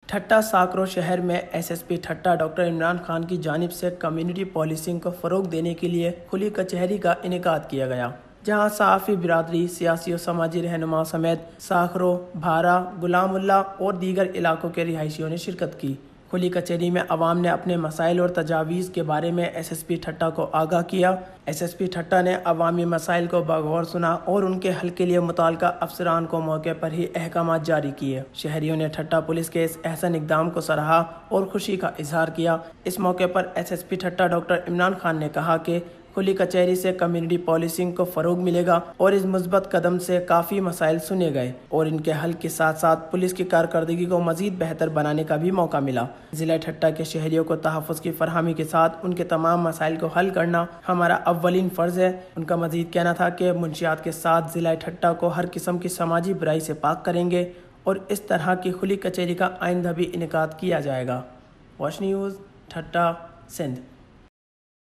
ٹھٹہ ساکرو شہر میں S S P Thatta doctor Imran Khan کی جانب سے کمیونٹی پولیسنگ کو فروغ دینے کے لیے کھلی کچہری کا انعقاد کیا گیا، جہاں صحافی برادری، سیاسی و سماجی رہنما سمیت ساکرو، بھارا، غلام اللہ اور دیگر علاقوں کے رہائشیوں نے شرکت کی۔ کھلی کچہری میں عوام نے اپنے مسائل اور تجاویز کے بارے میں ایس ایس پی ٹھٹہ کو آگاہ کیا۔ ایس ایس پی ٹھٹہ نے عوامی مسائل کو بغور سنا اور ان کے حل کے لیے متعلقہ افسران کو موقع پر ہی احکامات جاری کیے۔ شہریوں نے ٹھٹہ پولیس کے اس احسن اقدام کو سراہا اور خوشی کا اظہار کیا۔ اس موقع پر S S P Thatta doctor Imran Khan نے کہا کہ کھلی کچہری سے کمیونٹی پولیسنگ کو فروغ ملے گا اور اس مثبت قدم سے کافی مسائل سنے گئے اور ان کے حل کے ساتھ ساتھ پولیس کی کارکردگی کو مزید بہتر بنانے کا بھی موقع ملا۔ ضلع ٹھٹہ کے شہریوں کو تحفظ کی فراہمی کے ساتھ ان کے تمام مسائل کو حل کرنا ہمارا اولین فرض ہے۔ ان کا مزید کہنا تھا کہ منشیات کے ساتھ ضلع ٹھٹہ کو ہر قسم کی سماجی برائی سے پاک کریں گے اور اس طرح کی کھلی کچہری کا آئندہ بھی انعقاد کیا جائے گا۔ Wash news, Thatta, Sindh.